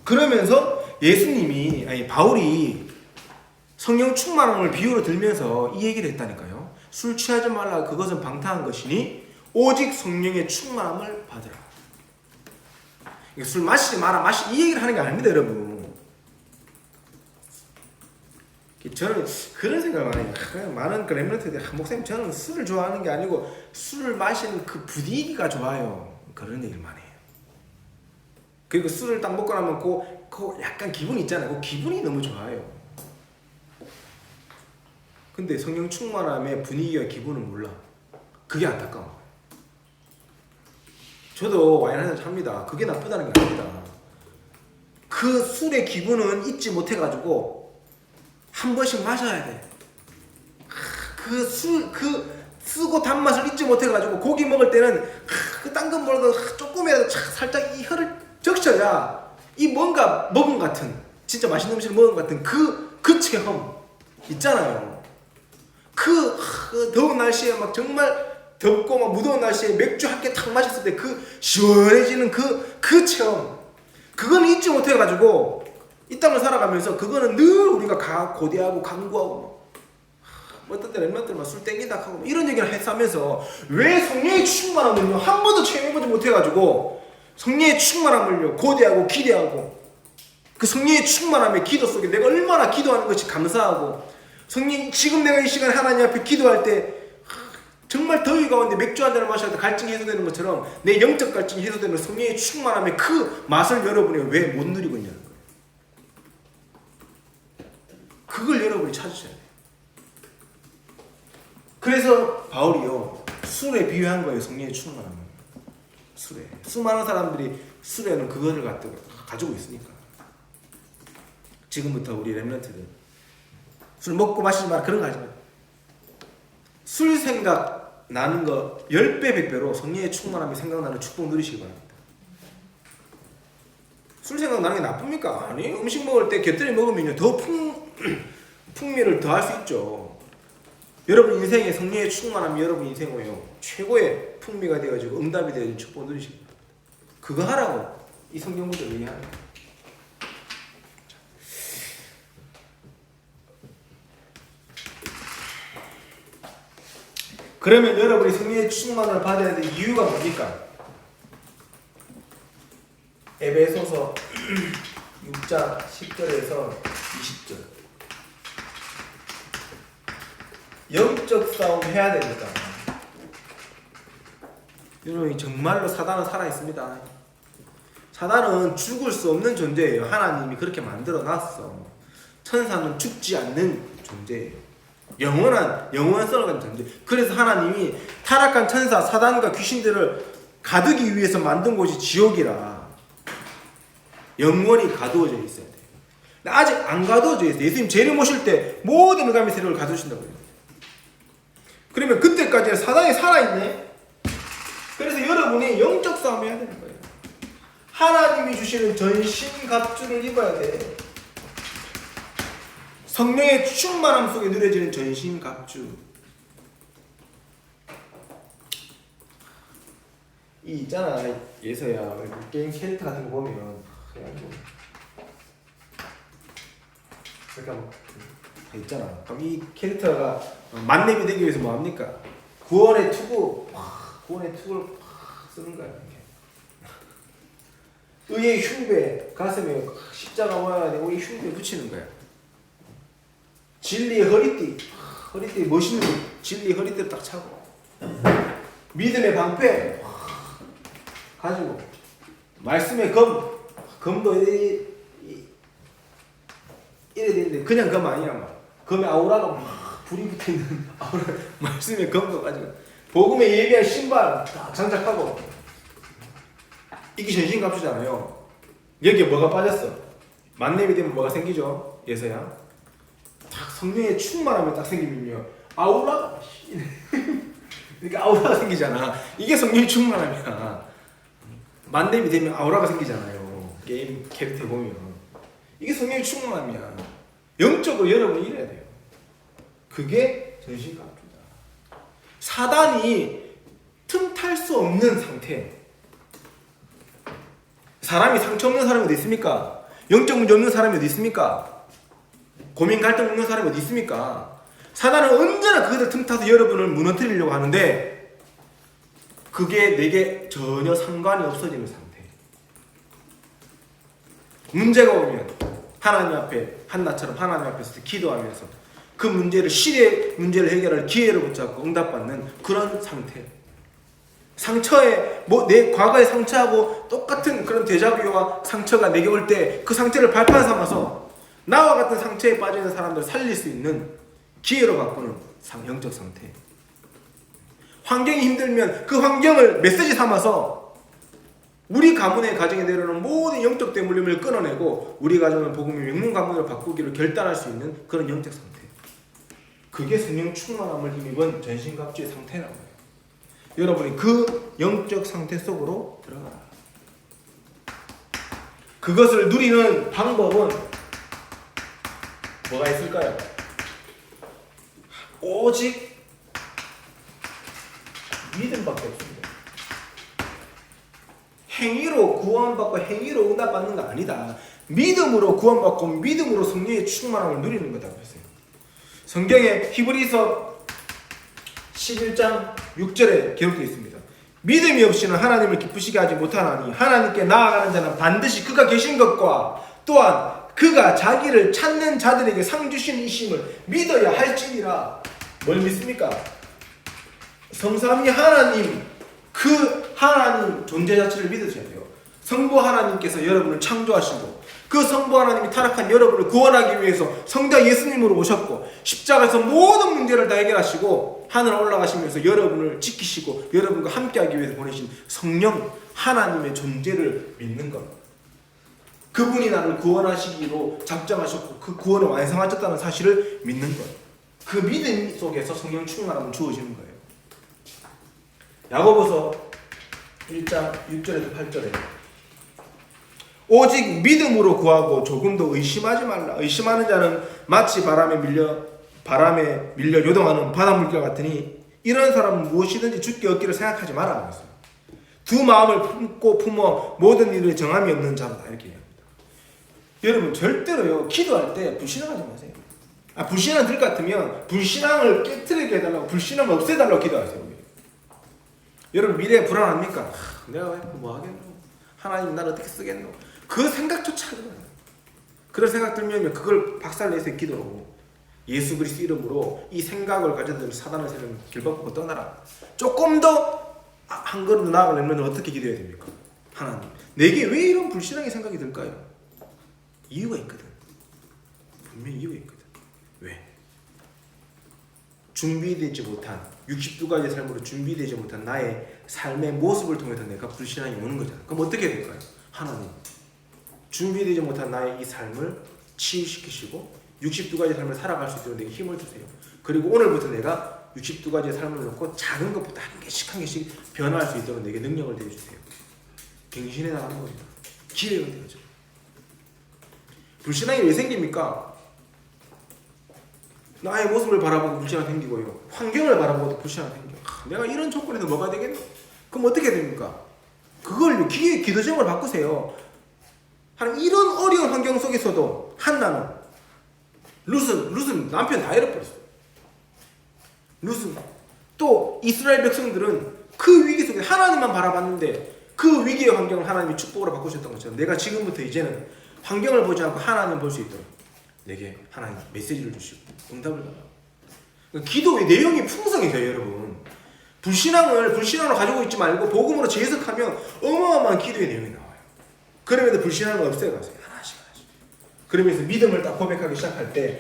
그러면서 예수님이, 아니 바울이 성령 충만함을 비유로 들면서 이 얘기를 했다니까요. 술 취하지 말라, 그것은 방탕한 것이니 오직 성령의 충만함을 받으라. 술 마시지 마라, 이 얘기를 하는 게 아닙니다, 여러분. 저는 그런 생각을 많이 해요. 많은 그 렘넌트들, 목사님 저는 술을 좋아하는 게 아니고 술을 마시는 그 분위기가 좋아요. 그런 얘기를 많이 해요. 그리고 술을 딱 먹고 나면 그 약간 기분이 있잖아요. 그 기분이 너무 좋아요. 근데 성령 충만함의 분위기와 기분은 몰라. 그게 안타까운 거예요. 저도 와인 한잔 합니다. 그게 나쁘다는 게 아닙니다. 그 술의 기분은 잊지 못해가지고 한 번씩 마셔야 돼. 쓰고 단맛을 잊지 못해가지고 고기 먹을 때는 그 당근보다 조금이라도 살짝 이 혀를 적셔야 이 뭔가 먹은 같은, 진짜 맛있는 음식을 먹은 같은 그 체험 있잖아요. 그 더운 날씨에 막 정말 덥고 막 무더운 날씨에 맥주 한 개 탁 마셨을 때 그 시원해지는 그 체험, 그건 잊지 못해가지고 이 땅을 살아가면서 그거는 늘 우리가 고대하고 강구하고 어떤 때 랩런들 막 술 땡긴다 하고 이런 얘기를 하면서 왜 성령의 충만함을요 한 번도 체험해보지 못해가지고 성령의 충만함을요 고대하고 기대하고 그 성령의 충만함의 기도 속에 내가 얼마나 기도하는 것이 감사하고, 성령 지금 내가 이 시간에 하나님 앞에 기도할 때 정말 더위 가운데 맥주 한 잔을 마셔야 돼 갈증이 해소되는 것처럼 내 영적 갈증이 해소되는 성령의 충만함의 그 맛을 여러분이 왜 못 누리고 있냐는 거예요. 그걸 여러분이 찾으셔야 돼요. 그래서 바울이요 술에 비유한 거예요. 성령의 충만함은 술에. 수많은 사람들이 술에는 그거를 가지고 있으니까. 지금부터 우리 렘넌트들 술 먹고 마시지 마라 그런 거 하지 마요. 술 생각 나는 거 10배 100배로 성령의 충만함이 생각나는 축복 누리시기 바랍니다. 술 생각 나는 게 나쁩니까? 아니, 음식 먹을 때 곁들여 먹으면 더 풍미를 더할 수 있죠. 여러분 인생의 성령의 충만함이 여러분 인생이요 최고의 풍미가 되어지고 응답이 되어진 축복 누리시기 바랍니다. 그거 하라고 이 성경 구절 얘기하는 거예요. 그러면 여러분이 성령의 충만을 받아야 될 이유가 뭡니까? 에베소서 6장 10절에서 20절. 영적 싸움 해야 됩니다. 여러분 정말로 사단은 살아있습니다. 사단은 죽을 수 없는 존재예요. 하나님이 그렇게 만들어 놨어. 천사는 죽지 않는 존재예요. 영원성을 가진 존재. 그래서 하나님이 타락한 천사 사단과 귀신들을 가두기 위해서 만든 곳이 지옥이라 영원히 가두어져 있어야 돼요. 아직 안 가두어져 있어요. 예수님 재림 오실 때 모든 의감의 세력을 가두신다고 해요. 그러면 그때까지 사단이 살아있네. 그래서 여러분이 영적 싸움 해야 되는 거예요. 하나님이 주시는 전신갑주를 입어야 돼. 성령의 충만함 속에 누려지는 전신갑주. 이 있잖아 예서야 게임 캐릭터 같은 거 보면 그냥 뭐 그러니까 있잖아. 그럼 이 캐릭터가 만렙이 되기 위해서 뭐 합니까? 구원의 투구, 구원의 투구를 쓰는 거야. 의의 흉배 가슴에 십자가 모양이 되고 이 흉배 붙이는 거야. 진리의 허리띠 멋있는 진리의 허리띠를 딱 차고 믿음의 방패 가지고 말씀의 검도 이래 되는데 그냥 검 아니란 말이야. 검에 아우라가 막 불이 붙어있는 아우라 말씀의 검도 가지고 복음에 예비한 신발 딱 장착하고 이게 전신갑주잖아요. 여기에 뭐가 빠졌어? 만렙이 되면 뭐가 생기죠? 예서야 딱 성령의 충만함이 딱 생기면요 아우라가 그러니까 아우라가 생기잖아. 이게 성령의 충만함이야. 만렙이 되면 아우라가 생기잖아요. 게임 캐릭터 보면 이게 성령의 충만함이야. 영적으로 여러분이 이래야 돼요. 그게 전신갑주다. 사단이 틈탈 수 없는 상태. 사람이 상처 없는 사람이 어디 있습니까? 영적 문제 없는 사람이 어디 있습니까? 고민 갈등 없는 사람이 어디 있습니까? 사단은 언제나 그것을 틈타서 여러분을 무너뜨리려고 하는데 그게 내게 전혀 상관이 없어지는 상태. 문제가 오면 하나님 앞에 한나처럼 하나님 앞에서 기도하면서 그 문제를 시대의 문제를 해결할 기회를 붙잡고 응답받는 그런 상태. 상처에 내 과거의 상처하고 똑같은 그런 데자뷰와 상처가 내게 올 때 그 상처를 발판 삼아서 나와 같은 상처에 빠지는 사람들을 살릴 수 있는 기회로 바꾸는 영적 상태. 환경이 힘들면 그 환경을 메시지 삼아서 우리 가문의 가정에 내려오는 모든 영적 대물림을 끊어내고 우리 가정을 복음의 명문 가문으로 바꾸기를 결단할 수 있는 그런 영적 상태. 그게 성령 충만함을 힘입은 전신갑주의 상태라고 해요. 여러분이 그 영적 상태 속으로 들어가라. 그것을 누리는 방법은 뭐가 있을까요? 오직 믿음밖에 없습니다. 행위로 구원받고 행위로 응답받는 거 아니다. 믿음으로 구원받고 믿음으로 성령의 충만함을 누리는 거다고 했어요. 성경에 히브리서 11장 6절에 기록되어 있습니다. 믿음이 없이는 하나님을 기쁘시게 하지 못하나니 하나님께 나아가는 자는 반드시 그가 계신 것과 또한 그가 자기를 찾는 자들에게 상 주시는 이심을 믿어야 할지니라. 뭘 믿습니까? 성삼위 하나님, 그 하나님 존재 자체를 믿으셔야 돼요. 성부 하나님께서 여러분을 창조하시고 그 성부 하나님이 타락한 여러분을 구원하기 위해서 성자 예수님으로 오셨고 십자가에서 모든 문제를 다 해결하시고 하늘 올라가시면서 여러분을 지키시고 여러분과 함께하기 위해서 보내신 성령 하나님의 존재를 믿는 것. 그분이 나를 구원하시기로 작정하셨고 그 구원을 완성하셨다는 사실을 믿는 것. 그 믿음 속에서 성령 충만함을 주어지는 거예요. 야고보서 1장 6절에서 8절에 오직 믿음으로 구하고 조금도 의심하지 말라. 의심하는 자는 마치 바람에 밀려 요동하는 바닷물결 같으니 이런 사람은 무엇이든지 주께 얻기를 생각하지 마라. 두 마음을 품고 품어 모든 일에 정함이 없는 자다. 이렇게 얘기합니다. 여러분 절대로요 기도할 때 불신앙하지 마세요. 불신앙 들 같으면 불신앙을 깨트리게 해달라고 불신앙을 없애달라고 기도하세요. 여러분 미래에 불안합니까? 내가 뭐 하겠노? 하나님 나를 어떻게 쓰겠노? 그 생각조차 하지 마요. 그런 생각 들면 그걸 박살내서 기도하고 예수 그리스도 이름으로 이 생각을 가져들 사단의 세력을 길바꾸고 떠나라. 조금 더 한 걸음 더 나아가려면 어떻게 기도해야 됩니까? 하나님 내게 왜 이런 불신앙의 생각이 들까요? 이유가 있거든. 분명히 이유가 있거든. 왜? 준비되지 못한 62가지의 삶으로 준비되지 못한 나의 삶의 모습을 통해서 내가 불신앙이 오는 거잖아. 그럼 어떻게 될까요? 하나님 준비되지 못한 나의 이 삶을 치유시키시고 62가지의 삶을 살아갈 수 있도록 내게 힘을 주세요. 그리고 오늘부터 내가 62가지의 삶을 놓고 작은 것부터 한 개씩 한 개씩 변화할 수 있도록 내게 능력을 내주세요. 갱신해 나가는 겁니다. 기회가 되죠. 불신앙이 왜 생깁니까? 나의 모습을 바라보고 불신앙이 생기고요. 환경을 바라보고도 불신앙이 생겨요. 내가 이런 조건에서 뭐가 되겠노? 그럼 어떻게 됩니까? 그걸 기도 제목을 바꾸세요. 이런 어려운 환경 속에서도 한나는 룻은 남편 다 잃어버렸어요. 룻은 또 이스라엘 백성들은 그 위기 속에 하나님만 바라봤는데 그 위기의 환경을 하나님이 축복으로 바꾸셨던 것처럼 내가 지금부터 이제는 환경을 보지 않고 하나님 볼 수 있도록 내게 하나님 메시지를 주시고 응답을 달라고. 기도의 내용이 풍성해져요, 여러분. 불신앙으로 가지고 있지 말고 복음으로 재해석하면 어마어마한 기도의 내용이 나와요. 그러면서 불신앙을 없애가세요. 하나씩. 그러면서 믿음을 딱 고백하기 시작할 때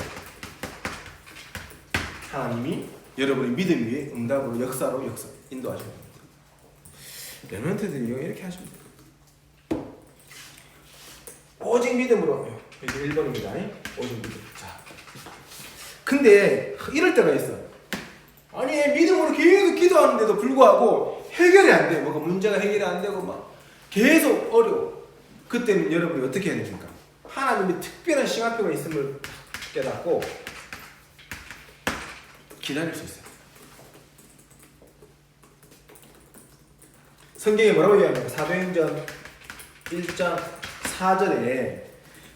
하나님이 여러분의 믿음 위에 응답으로 역사로 인도하시는 겁니다. 렘넌트들이 이렇게 하십니다. 오직 믿음으로. 이게 1번입니다. 오직 믿음. 자. 근데 이럴 때가 있어. 아니 믿음으로 계속 기도하는데도 불구하고 해결이 안 돼. 뭐가 문제가 해결이 안 되고 막 계속 어려워. 그때는 여러분이 어떻게 해야 됩니까? 하나님의 특별한 시간표가 있음을 깨닫고 기다릴 수 있어요. 성경에 뭐라고 얘기하냐면 사도행전 1장 4절에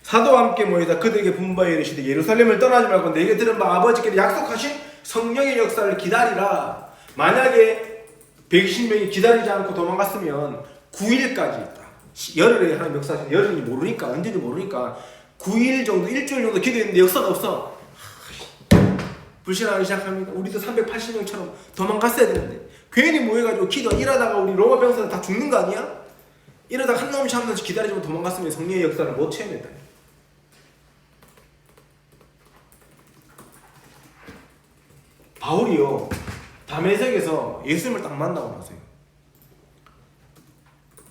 사도와 함께 모이다 그들에게 분부하여 이르시되 예루살렘을 떠나지 말고 내게 들은 바 아버지께서 약속하신 성령의 역사를 기다리라. 만약에 120명이 기다리지 않고 도망갔으면 9일까지 열흘에 하는 역사는 열흘이 모르니까 언제인지 모르니까 9일 정도 일주일 정도 기도했는데 역사가 없어. 불신하기 시작합니다. 우리도 380명처럼 도망갔어야 되는데 괜히 모여가지고 기도 일하다가 우리 로마 병사들 다 죽는 거 아니야? 이러다가 한 놈씩 한 놈씩 기다리지 도망갔으면 성령의 역사를 못 체험했다. 바울이요 다메섹에서 예수님을 딱 만나고 나서요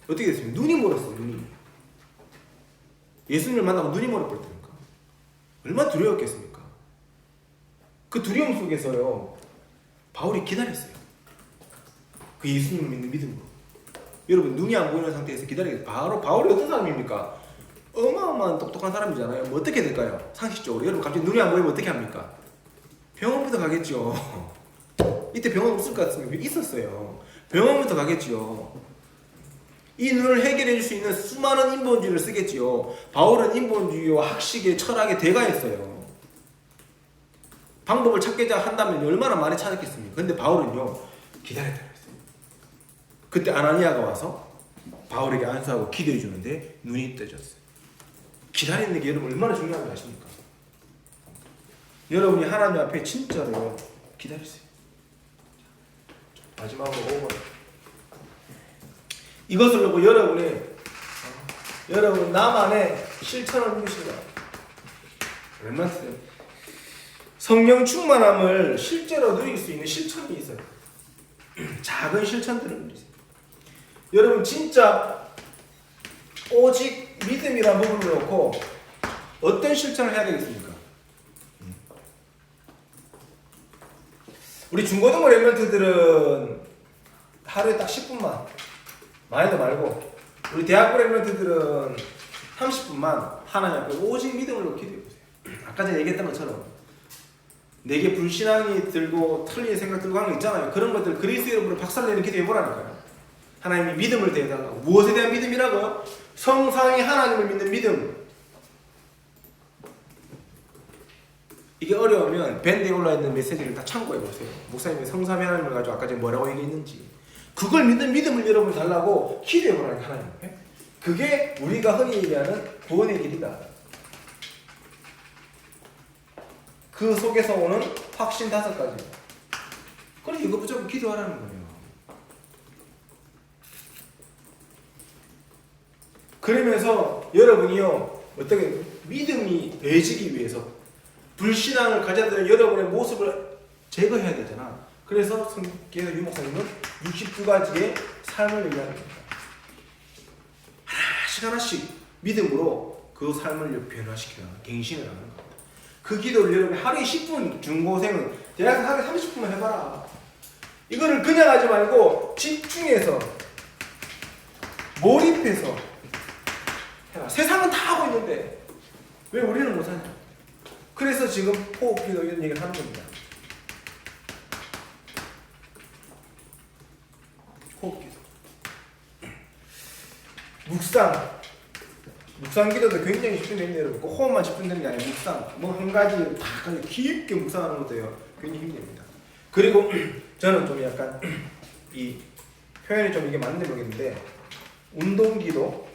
어떻게 됐습니까? 눈이 멀었어요. 눈이 예수님을 만나고 눈이 멀어버렸다니까. 얼마나 두려웠겠습니까? 그 두려움 속에서요 바울이 기다렸어요. 그 예수님을 믿는 믿음으로. 여러분 눈이 안 보이는 상태에서 기다리겠어요. 바울이 어떤 사람입니까? 어마어마한 똑똑한 사람이잖아요. 뭐 어떻게 될까요? 상식적으로 여러분 갑자기 눈이 안 보이면 어떻게 합니까? 병원부터 가겠죠. 이때 병원 없을 것 같습니다. 있었어요. 병원부터 가겠죠. 이 눈을 해결해 줄 수 있는 수많은 인본주의를 쓰겠지요. 바울은 인본주의와 학식의 철학에 대가했어요. 방법을 찾고자 한다면 얼마나 많이 찾았겠습니까? 근데 바울은요 기다렸다고 했어요. 그때 아나니아가 와서 바울에게 안수하고 기도해 주는데 눈이 떠졌어요. 기다리는 게 여러분 얼마나 중요한지 아십니까? 여러분이 하나님 앞에 진짜로 기다리세요. 마지막으로 5번. 이것을 놓고 여러분 나만의 실천을 누리시라. 얼마나 성령 충만함을 실제로 누릴 수 있는 실천이 있어요. 작은 실천들을 누리세요. 여러분 진짜 오직 믿음이라는 부분을 놓고 어떤 실천을 해야 되겠습니까? 우리 중고등부 랩런트들은 하루에 딱 10분만, 많이도 말고, 우리 대학부 랩런트들은 30분만 하나님 앞에 오직 믿음으로 기도해보세요. 아까 전에 얘기했던 것처럼 내게 불신앙이 들고 틀린 생각 들고 하는 거 있잖아요. 그런 것들 그리스도 이름으로 박살내는 기도해보라니까요. 하나님이 믿음을 대해달라고. 무엇에 대한 믿음이라고요? 성삼위 하나님을 믿는 믿음. 이게 어려우면 밴드에 올라있는 메시지를 다 참고해보세요. 목사님이 성삼위 하나님을 가지고 아까 전에 뭐라고 얘기했는지 그걸 믿는 믿음을 여러분 달라고 기도해보라니까 하나님 앞에. 그게 우리가 흔히 얘기하는 구원의 길이다. 그 속에서 오는 확신 5가지. 그럼 이거 무조건 기도하라는 거예요. 그러면서 여러분이요 어떻게 믿음이 되지기 위해서 불신앙을 가져야 여러분의 모습을 제거해야 되잖아. 그래서 성경의 유목사님은 62가지의 삶을 얘기합니다. 하나씩 믿음으로 그 삶을 변화시키는 갱신을 하는 겁니다. 그 기도를 여러분 하루에 10분, 중고생은 대학생 하루에 30분만 해봐라. 이거를 그냥 하지 말고 집중해서 몰입해서 해라. 세상은 다 하고 있는데 왜 우리는 못하냐. 그래서 지금 호흡기도 이런 얘기를 하는 겁니다. 호흡기도. 묵상 기도도 굉장히 집중되는데 여러분 꼭 호흡만 집중되는 게 아니라 묵상 뭐 한 가지를 다 깊게 묵상하는 것도요 굉장히 힘듭니다. 그리고 저는 좀 약간 이 표현이 좀 이게 맞는지 모르겠는데 운동 기도,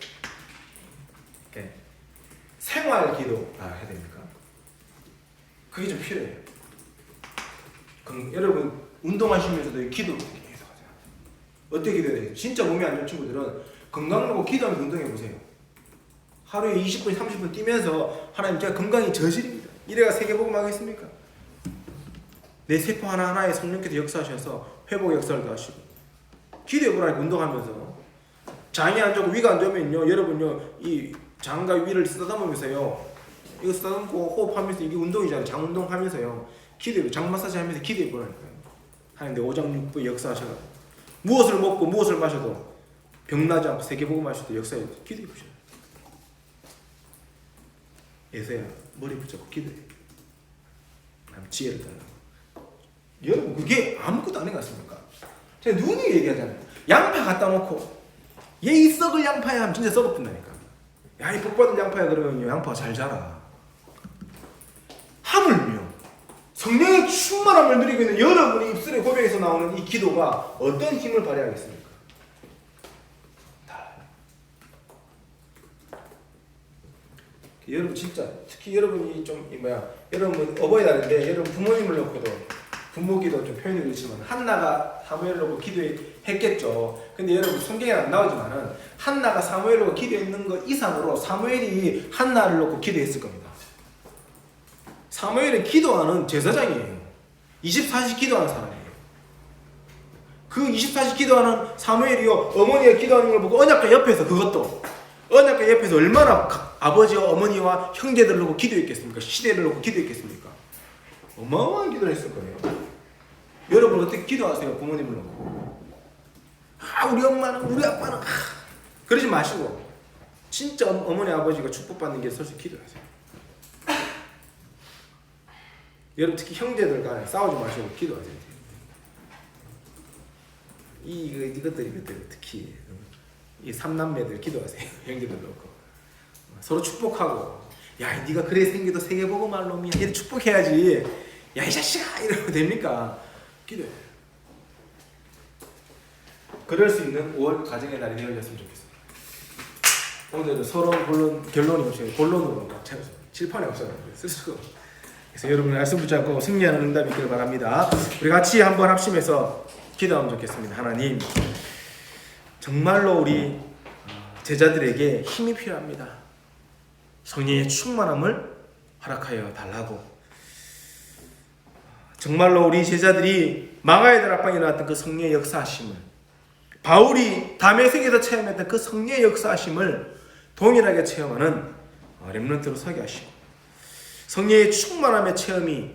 생활 기도가 해야 됩니까? 그게 좀 필요해요. 그럼 여러분 운동하시면서도 기도 계속 하세요. 어떻게 기도해야 돼요? 진짜 몸이 안 좋은 친구들은 건강 놓고 기도하면서 운동해보세요. 하루에 20분, 30분 뛰면서 하나님 제가 건강이 저질입니다. 이래가 세계복음 하겠습니까? 내 세포 하나하나에 성령께서 역사하셔서 회복의 역사를 하시고 기도해보라니까 운동하면서. 장이 안 좋고 위가 안 좋으면요 여러분요 이 장과 위를 쓰다듬으면서요 이거 쓰다듬고 호흡하면서 이게 운동이잖아요. 장 운동하면서요 기도해 장 마사지 하면서 기도해보라니까요. 하나님 내 오장육부의 역사하셔서 무엇을 먹고 무엇을 마셔도 병나지 않고 세계복음 하셔도 역사에 기도해보셔요. 예서야 머리 붙잡고 기도해. 지혜를 달라고. 여러분 그게 아무것도 아닌 것 같습니까? 제가 누누이 얘기하잖아요. 양파 갖다 놓고 얘 이 썩을 양파야 하면 진짜 썩어뿐다니까. 야 이 복받은 양파야 그러면 양파가 잘 자라. 하물며 성령의 충만함을 누리고 있는 여러분의 입술의 고백에서 나오는 이 기도가 어떤 힘을 발휘하겠습니까? 여러분 진짜 특히 여러분이 좀 여러분 어버이날인데 여러분 부모님을 놓고도 부모기도 좀 표현이 그렇지만 한나가 사무엘을 놓고 기도했겠죠. 근데 여러분 성경에 안 나오지만은 한나가 사무엘을 놓고 기도했는 것 이상으로 사무엘이 한나를 놓고 기도했을 겁니다. 사무엘은 기도하는 제사장이에요. 24시 기도하는 사람이에요. 그 24시 기도하는 사무엘이요 어머니가 기도하는 걸 보고 언약궤 옆에서 그것도 언약궤 옆에서 얼마나 아버지와 어머니와 형제들을 놓고 기도했겠습니까? 시대를 놓고 기도했겠습니까? 어마어마한 기도를 했을 거예요. 여러분 어떻게 기도하세요? 부모님을 놓고. 우리 엄마는 우리 아빠는 그러지 마시고 진짜 어머니 아버지가 축복받는 게 서서 기도하세요. 여러분 특히 형제들 간에 싸우지 마시고 기도하세요. 이것들이 특히 이 삼남매들 기도하세요. 형제들 놓고 서로 축복하고 야 네가 그래 생겨도 세계복음할 놈이야 이렇게 축복해야지. 야 이 자식아 이러면 됩니까? 기도해. 그럴 수 있는 5월 가정의 날이 되어졌으면 좋겠습니다. 오늘은 서론 결론이 없이 본론으로 칠판에 없어요. 쓸 수가 없어요. 그래서 여러분 말씀 붙잡고 승리하는 응답이 있기를 바랍니다. 우리 같이 한번 합심해서 기도하면 좋겠습니다. 하나님, 정말로 우리 제자들에게 힘이 필요합니다. 성령의 충만함을 허락하여 달라고. 정말로 우리 제자들이 마가의 다락방에 나왔던 그 성령의 역사하심을, 바울이 다메섹에서 체험했던 그 성령의 역사하심을 동일하게 체험하는 렘넌트로 서게 하시고, 성령의 충만함의 체험이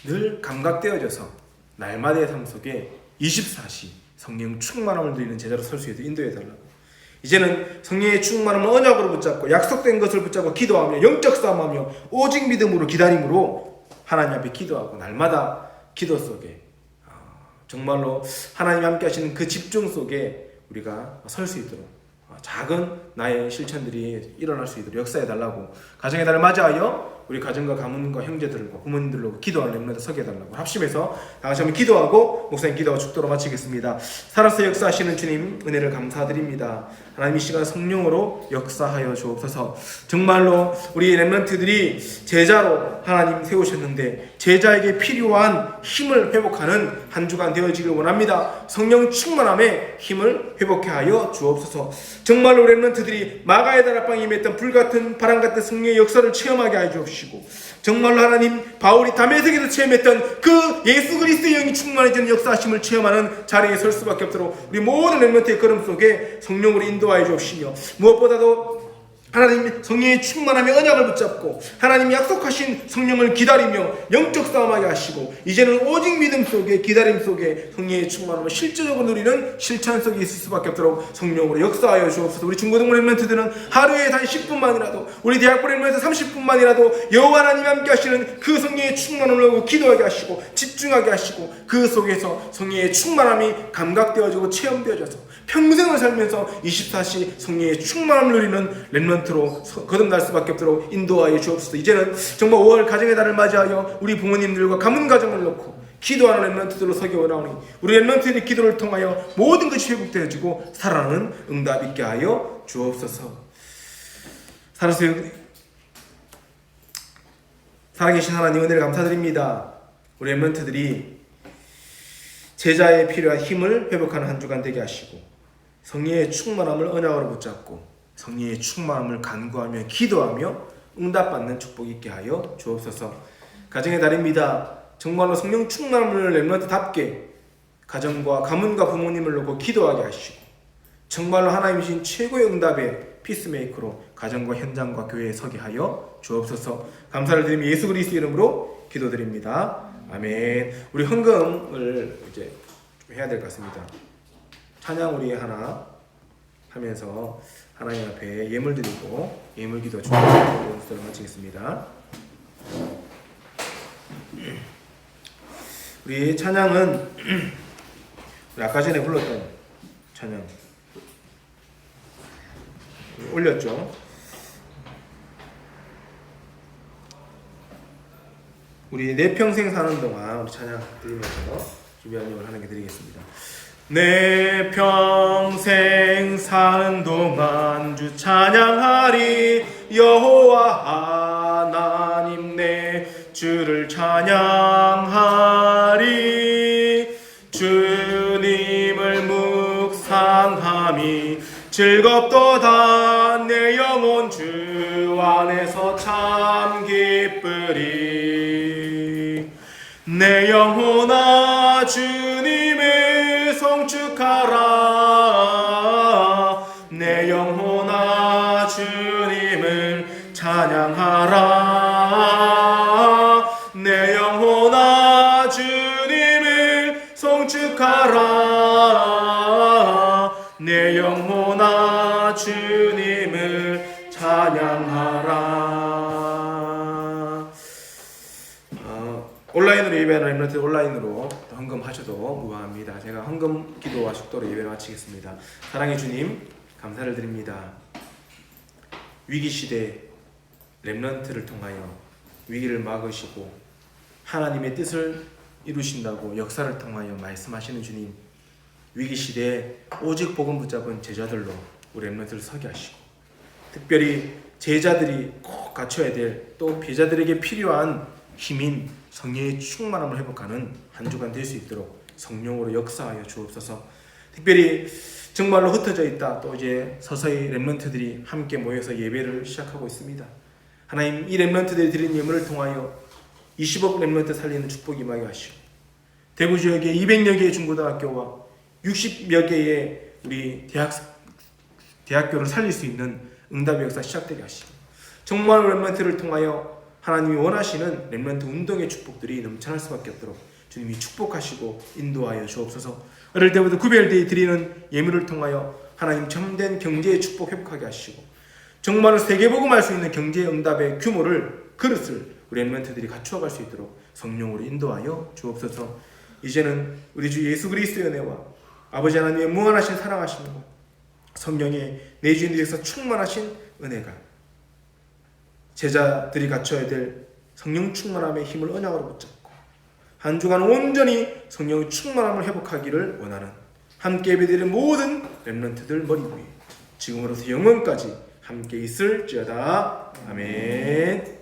늘 감각되어져서 날마다의 삶 속에 24시 성령 충만함을 누리는 제자로 설 수 있도록 인도해 달라고. 이제는 성령의 충만함을 언약으로 붙잡고 약속된 것을 붙잡고 기도하며 영적 싸움하며 오직 믿음으로 기다림으로 하나님 앞에 기도하고 날마다 기도 속에 정말로 하나님 함께 하시는 그 집중 속에 우리가 설 수 있도록 작은 나의 실천들이 일어날 수 있도록 역사해 달라고. 가정의 달을 맞이하여 우리 가정과 가문과 형제들과 부모님들로 기도하는 렘넌트 서게 해달라고 합심해서 다같이 한번 기도하고 목사님 기도와 축도로 마치겠습니다. 살아서 역사하시는 주님 은혜를 감사드립니다. 하나님 이 시간 성령으로 역사하여 주옵소서. 정말로 우리 렘넌트들이 제자로 하나님 세우셨는데 제자에게 필요한 힘을 회복하는 한 주간 되어지길 원합니다. 성령 충만함에 힘을 회복해 하여 주옵소서. 정말로 렘넌트들이 마가의 다락방에 임했던 불같은 바람같은 성령의 역사를 체험하게 하여 주옵시고, 정말로 하나님 바울이 다메섹에서 체험했던 그 예수 그리스도의 영이 충만해지는 역사하심을 체험하는 자리에 설 수밖에 없도록 우리 모든 렘넌트의 걸음 속에 성령으로 인도하여 주옵시며, 무엇보다도 하나님 성령의 충만함의 언약을 붙잡고 하나님이 약속하신 성령을 기다리며 영적 싸움하게 하시고, 이제는 오직 믿음 속에 기다림 속에 성령의 충만함을 실제적으로 누리는 실천 속에 있을 수밖에 없도록 성령으로 역사하여 주옵소서. 우리 중고등부 렘넌트들은 하루에 단 10분만이라도, 우리 대학부 렘넌트 30분만이라도 여호와 하나님 함께 하시는 그 성령의 충만함을 얻고 기도하게 하시고 집중하게 하시고, 그 속에서 성령의 충만함이 감각되어지고 체험되어져서 평생을 살면서 24시 성령의 충만함을 누리는 렘넌트로 거듭날 수밖에 없도록 인도하여 주옵소서. 이제는 정말 5월 가정의 달을 맞이하여 우리 부모님들과 가문 가정을 놓고 기도하는 렘넌트들로 서기 원하오니, 우리 렘넌트들의 기도를 통하여 모든 것이 회복되어지고 살아나는 응답 있게 하여 주옵소서. 살아계신 하나님 은혜를 감사드립니다. 우리 렘넌트들이 제자에 필요한 힘을 회복하는 한 주간 되게 하시고, 성령의 충만함을 언약으로 붙잡고 성령의 충만함을 간구하며 기도하며 응답받는 축복 있게 하여 주옵소서. 가정의 달입니다. 정말로 성령 충만함을 렘넌트답게 가정과 가문과 부모님을 놓고 기도하게 하시고, 정말로 하나님이신 최고의 응답의 피스메이커로 가정과 현장과 교회에 서게 하여 주옵소서. 감사를 드리며 예수 그리스도 이름으로 기도드립니다. 아멘. 우리 헌금을 이제 좀 해야 될 것 같습니다. 찬양 우리 하나 하면서 하나님 앞에 예물 드리고 예물 기도 준비하고 수도를 마치겠습니다. 우리 찬양은 우리 아까 전에 불렀던 찬양 올렸죠. 우리 내 평생 사는 동안 우리 찬양 드리면서 준비한 예물 하나님께 드리겠습니다. 내 평생 사는 동안 주 찬양하리. 여호와 하나님 내 주를 찬양하리. 주님을 묵상함이 즐겁도다. 내 영혼 주 안에서 참 기쁘리. 내 영혼아 주님을 송축하라. 내 영혼아 주님을 찬양하라. 내 영혼아 주님을 송축하라. 내 영혼아 주님을 찬양하라. 온라인으로 예배하는 렘넌트 온라인으로 헌금하셔도 무방합니다. 제가 헌금 기도와 축도로 예배를 마치겠습니다. 사랑의 주님 감사를 드립니다. 위기시대 렘넌트를 통하여 위기를 막으시고 하나님의 뜻을 이루신다고 역사를 통하여 말씀하시는 주님, 위기시대에 오직 복음 붙잡은 제자들로 우리 렘넌트를 서게 하시고 특별히 제자들이 꼭 갖춰야 될, 또 제자들에게 필요한 힘인 성령의 충만함을 회복하는 한 주간 될 수 있도록 성령으로 역사하여 주옵소서. 특별히 정말로 흩어져 있다, 또 이제 서서히 렘넌트들이 함께 모여서 예배를 시작하고 있습니다. 하나님, 이 렘넌트들이 드린 예물을 통하여 20억 렘넌트 살리는 축복이 임하게 하시고, 대구 지역에 200여 개의 중고등학교와 60여 개의 우리 대학교를 살릴 수 있는 응답의 역사 시작되게 하시고, 정말 렘넌트를 통하여 하나님이 원하시는 렘넌트 운동의 축복들이 넘쳐날 수밖에 없도록 주님이 축복하시고 인도하여 주옵소서. 어릴 때부터 구별되어 드리는 예물을 통하여 하나님 참된 경제의 축복 회복하게 하시고, 정말로 세계복음할 수 있는 경제의 응답의 규모를, 그릇을 우리 렘넌트들이 갖추어갈 수 있도록 성령으로 인도하여 주옵소서. 이제는 우리 주 예수 그리스도의 은혜와 아버지 하나님의 무한하신 사랑하심과 성령의 내주인들에서 충만하신 은혜가 제자들이 갖춰야 될 성령 충만함의 힘을 언약으로 붙잡고 한 주간 온전히 성령의 충만함을 회복하기를 원하는 함께 예배드리는 모든 렘넌트들 머리 위에 지금으로부터 영원까지 함께 있을지어다. 아멘.